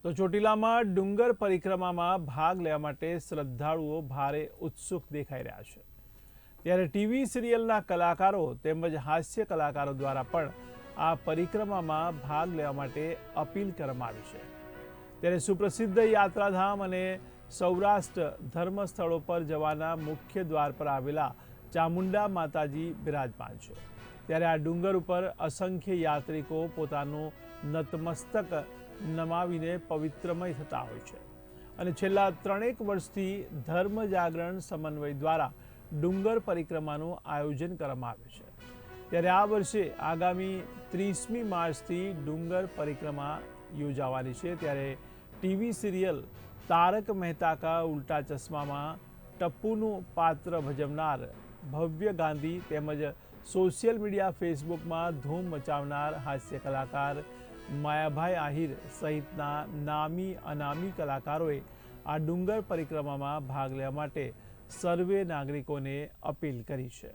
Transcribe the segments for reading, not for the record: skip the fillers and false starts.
તો ચોટીલામાં ડુંગર પરિક્રમામાં ભાગ લેવા માટે શ્રદ્ધાળુઓ ભારે ઉત્સુક દેખાઈ રહ્યા છે। ત્યારે ટીવી સિરિયલના કલાકારો તેમજ હાસ્ય કલાકારો દ્વારા પણ આ પરિક્રમામાં ભાગ લેવા માટે અપીલ કરવામાં આવી છે। ત્યારે સુપ્રસિદ્ધ યાત્રાધામ અને સૌરાષ્ટ્ર ધર્મસ્થળો પર જવાના મુખ્ય દ્વાર પર આવેલા ચામુંડા માતાજી બિરાજમાન છે। ત્યારે આ ડુંગર ઉપર અસંખ્ય યાત્રિકો પોતાનું નતમસ્તક નમાવીને પવિત્રમય થતા હોય છે અને છેલ્લા 3 વર્ષથી ધર્મ જાગરણ સમન્વય દ્વારા ડુંગર પરિક્રમાનું આયોજન કરવામાં આવે છે। ત્યારે આ વર્ષે આગામી 30મી માર્ચથી ડુંગર પરિક્રમા યોજાવાની છે। ત્યારે ટીવી સિરિયલ તારક મહેતા કા ઉલ્ટા ચશ્મામાં ટપ્પુનું પાત્ર ભજવનાર ભવ્ય ગાંધી તેમજ સોશિયલ મીડિયા ફેસબુકમાં ધૂમ મચાવનાર હાસ્ય કલાકાર માયાભાઈ આહિર સહિતના નામી અનામી કલાકારોએ આ ડુંગર પરિક્રમામાં ભાગ લેવા માટે સર્વે નાગરિકોને અપીલ કરી છે।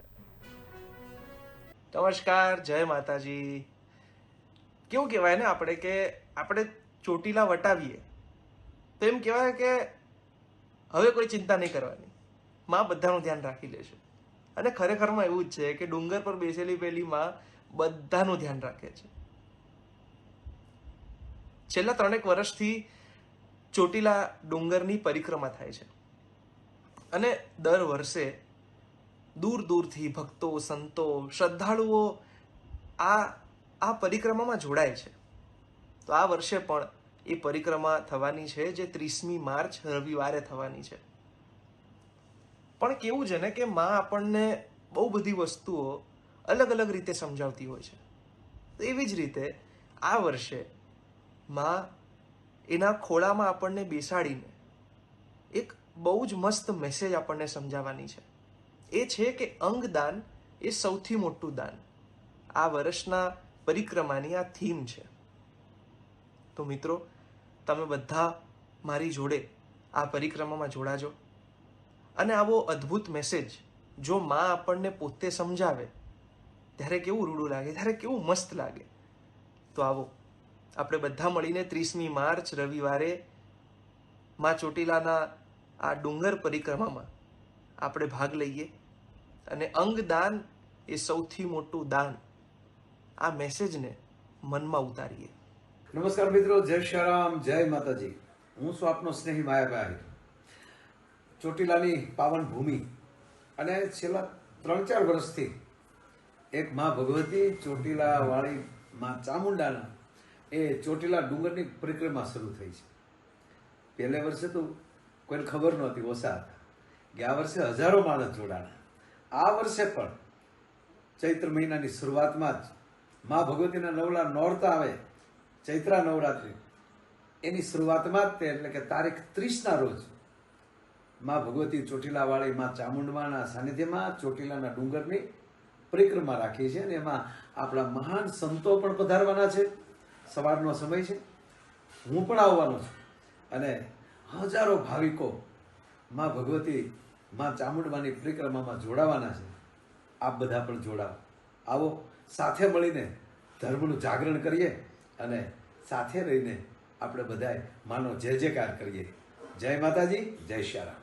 નમસ્કાર, જય માતાજી। કેવું કહેવાય ને આપણે કે આપણે ચોટીલા વટાવીએ તો એમ કહેવાય કે હવે કોઈ ચિંતા નહીં કરવાની, માં બધાનું ધ્યાન રાખી લેશે। અને ખરેખરમાં એવું જ છે કે ડુંગર પર બેસેલી પેલી માં બધાનું ધ્યાન રાખે છે। છેલ્લા 3 વર્ષથી ચોટીલા ડુંગરની પરિક્રમા થાય છે અને દર વર્ષે દૂર દૂરથી ભક્તો, સંતો, શ્રદ્ધાળુઓ આ પરિક્રમામાં જોડાય છે। તો આ વર્ષે પણ એ પરિક્રમા થવાની છે, જે 30મી માર્ચ રવિવારે થવાની છે। પણ કેવું છે ને કે માં આપણને બહુ બધી વસ્તુઓ અલગ અલગ રીતે સમજાવતી હોય છે। તો એવી જ રીતે આ વર્ષે માં એના ખોળામાં આપણને બેસાડીને એક બહુ જ મસ્ત મેસેજ આપણને સમજાવવાની છે। એ છે કે અંગદાન એ સૌથી મોટું દાન। આ વર્ષના પરિક્રમાની આ થીમ છે। તો મિત્રો, તમે બધા મારી જોડે આ પરિક્રમામાં જોડાજો અને આવો અદ્ભુત મેસેજ જો માં આપણને પોતે સમજાવે ત્યારે કેવું રૂડું લાગે, ત્યારે કેવું મસ્ત લાગે। તો આવો આપણે બધા મળીને 30મી માર્ચ રવિવારે માં ચોટીલાના આ ડુંગર પરિક્રમામાં આપણે ભાગ લઈએ અને અંગદાન એ સૌથી મોટું દાન, આ મેસેજને મનમાં ઉતારીએ। નમસ્કાર મિત્રો, જય શ્રી રામ, જય માતાજી। હું છું આપનો સ્નેહી માયાભાઈ। ચોટીલાની પાવન ભૂમિ અને છેલ્લા 3-4 વર્ષથી એક માં ભગવતી ચોટીલા વાળી માં ચામુંડાના એ ચોટીલા ડુંગરની પરિક્રમા શરૂ થઈ છે। પહેલે વર્ષે તો કોઈને ખબર નહોતી, ઓછા હતા। ગયા વર્ષે હજારો માણસ જોડાણા। આ વર્ષે પણ ચૈત્ર મહિનાની શરૂઆતમાં જ માં ભગવતીના નવલા નોરતા આવે, ચૈત્રા નવરાત્રી, એની શરૂઆતમાં જ તે એટલે કે તારીખ 30ના રોજ માં ભગવતી ચોટીલાવાળી માં ચામુંડમાના સાનિધ્યમાં ચોટીલાના ડુંગરની પરિક્રમા રાખી છે અને એમાં આપણા મહાન સંતો પણ પધારવાના છે। સવારનો સમય છે, હું પણ આવવાનો છું અને હજારો ભાવિકો માં ભગવતી માં ચામુંડમાની પરિક્રમામાં જોડાવાના છે। આપ બધા પણ જોડાવો, આવો સાથે મળીને ધર્મનું જાગરણ કરીએ અને સાથે રહીને આપણે બધાએ માનો જય જયકાર કરીએ। જય માતાજી, જય શ્રી રામ।